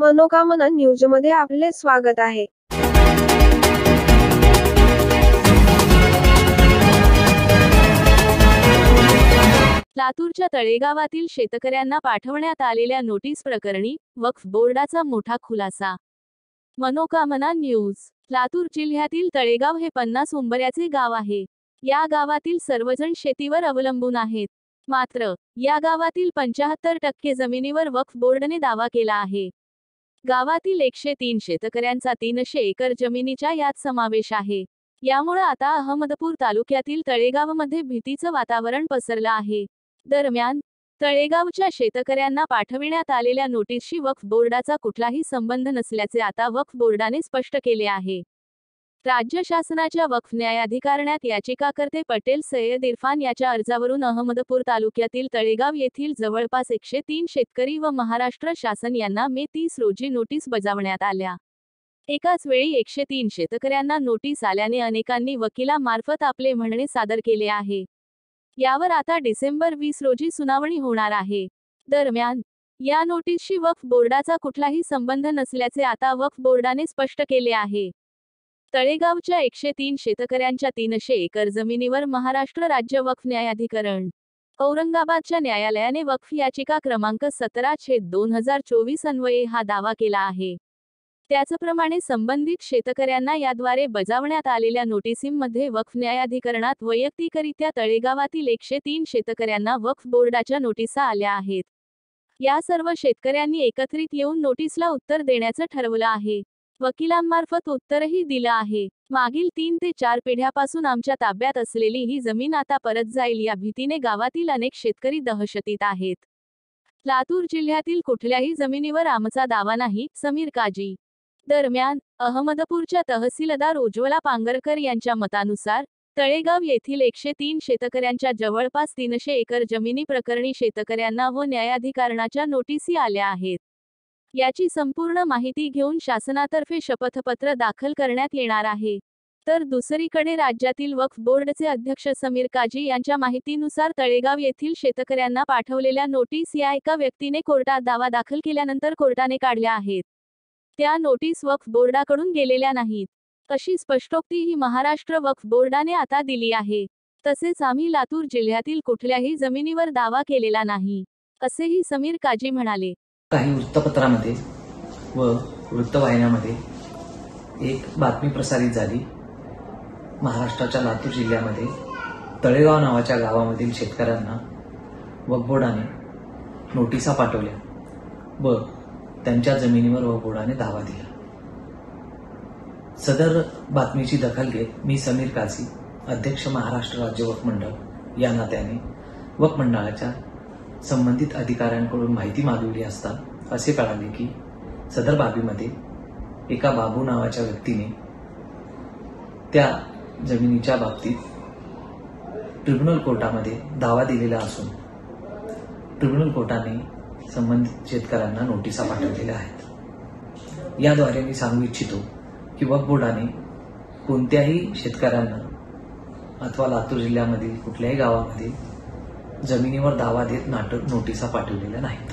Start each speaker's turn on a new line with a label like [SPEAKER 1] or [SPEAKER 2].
[SPEAKER 1] मनोकामना न्यूजमध्ये आपले स्वागत आहे।
[SPEAKER 2] लातूरच्या तळेगावातील शेतकऱ्यांना पाठवण्यात आलेल्या नोटीस प्रकरणी वक्फ बोर्डाचा मोठा खुलासा। मनोकामना न्यूज। लातूर जिल्ह्यातील तळेगाव हे 50 उंबऱ्याचे गाव आहे। या गावातील सर्वजण शेतीवर अवलंबून आहेत। मात्र या गावातील 75% जमिनीवर वक्फ बोर्डाने दावा केला आहे। गावातील 103 शेतकऱ्यांचा 300 एकर जमिनीचा यात समावेश आहे। यामुळे आता अहमदपूर तालुक्यातील तळेगावमध्ये भीतीचं वातावरण पसरलं आहे। दरम्यान तळेगावच्या शेतकऱ्यांना पाठविण्यात आलेल्या नोटीसशी वक्फ बोर्डाचा कुठलाही संबंध नसल्याचे आता वक्फ बोर्डाने स्पष्ट केले आहे। राज्य शासनाच्या वक्फ न्यायाधिकरणात याचिकाकर्ते पटेल सय्यद इरफान याच्या अर्जावरून अहमदपूर तालुक्यातील तळेगाव येथील जवळपास 103 शेतकरी व महाराष्ट्र शासन यांना मे 30 रोजी नोटीस बजावण्यात आल्या। एकाच वेळी 103 शेतकऱ्यांना नोटीस आल्याने अनेकांनी वकिलामार्फत आपले म्हणणे सादर केले आहे। यावर आता डिसेंबर 20 रोजी सुनावणी होणार आहे। दरम्यान या नोटीसशी वक्फ बोर्डाचा कुठलाही संबंध नसल्याचे आता वक्फ बोर्डाने स्पष्ट केले आहे। तळेगावच्या 103 शेतकऱ्यांच्या 300 एकर जमिनीवर महाराष्ट्र राज्य वक्फ न्यायाधिकरण औरंगाबादच्या न्यायालयाने वक्फ याचिका क्रमांक 17/2024 अन्वये हा दावा केला आहे। त्याचप्रमाणे संबंधित शेतकऱ्यांना याद्वारे बजावण्यात आलेल्या नोटीसीमध्ये वक्फ न्यायाधिकरणात वैयक्तिकरित्या तळेगावातील 103 शेतकऱ्यांना वक्फ बोर्डाच्या नोटिसा आल्या आहेत। या सर्व शेतकऱ्यांनी एकत्रित येऊन नोटीसला उत्तर देण्याचं ठरवलं आहे। वकिलांमार्फत उत्तरही दिलं आहे। मागील 3 ते 4 पिढ्यापासून आमच्या ताब्यात असलेली ही जमीन आता परत जाईल या भीतीने गावातील अनेक शेतकरी दहशतीत आहेत। लातूर जिल्ह्यातील कुठल्याही जमिनीवर आमचा दावा नाही, समीर काजी। दरम्यान अहमदपूरच्या तहसीलदार उज्ज्वला पांगरकर यांच्या मतानुसार तळेगाव येथील 103 शेतकऱ्यांच्या जवळपास 300 एकर जमिनी प्रकरणी शेतकऱ्यांना व न्यायाधिकरणाच्या नोटीसी आल्या आहेत। याची संपूर्ण माहिती घेऊन शासनातर्फे शपथपत्र दाखल करण्यात येणार आहे। तर दुसरीकडे राज्यातील वक्फ बोर्डचे अध्यक्ष समीर काजी यांच्या माहितीनुसार तळेगाव येथील शेतकऱ्यांना पाठवलेल्या नोटीस या एका व्यक्तीने कोर्टात दावा दाखल केल्यानंतर कोर्टाने काढल्या आहेत। त्या नोटीस वक्फ बोर्डाकडून गेलेल्या नाहीत, अशी स्पष्टोक्ती ही महाराष्ट्र वक्फ बोर्डाने आता दिली आहे। तसेच आम्ही लातूर जिल्ह्यातील कुठल्याही जमिनीवर दावा केलेला नाही, असेही समीर काजी म्हणाले।
[SPEAKER 3] काही वृत्तपत्रामध्ये व वृत्तवाहिन्यांमध्ये एक बातमी प्रसारित झाली। महाराष्ट्राच्या लातूर जिल्ह्यामध्ये तळेगाव नावाच्या गावामधील शेतकऱ्यांना वक्फ बोर्डाने नोटिसा पाठवल्या व त्यांच्या जमिनीवर वक्फ बोर्डाने दावा दिला। सदर बातमीची दखल घेत मी समीर काजी, अध्यक्ष महाराष्ट्र राज्य वक्फ मंडळ या नात्याने वक्फ मंडळाच्या संबंधित अधिकाऱ्यांकडून माहिती मागवली असता असे कळाले की सदर बाबीमध्ये एका बाबू नावाच्या व्यक्तीने त्या जमिनीच्या बाबतीत ट्रिब्युनल कोर्टामध्ये दावा दिलेला असून ट्रिब्युनल कोर्टाने संबंधित शेतकऱ्यांना नोटिसा पाठवलेल्या आहेत। याद्वारे मी सांगू इच्छितो की वक्फ बोर्डाने कोणत्याही शेतकऱ्यांना अथवा लातूर जिल्ह्यामधील कुठल्याही गावामध्ये जमिनीवर दावा देत नोटिसा पाठवलेल्या नाहीत।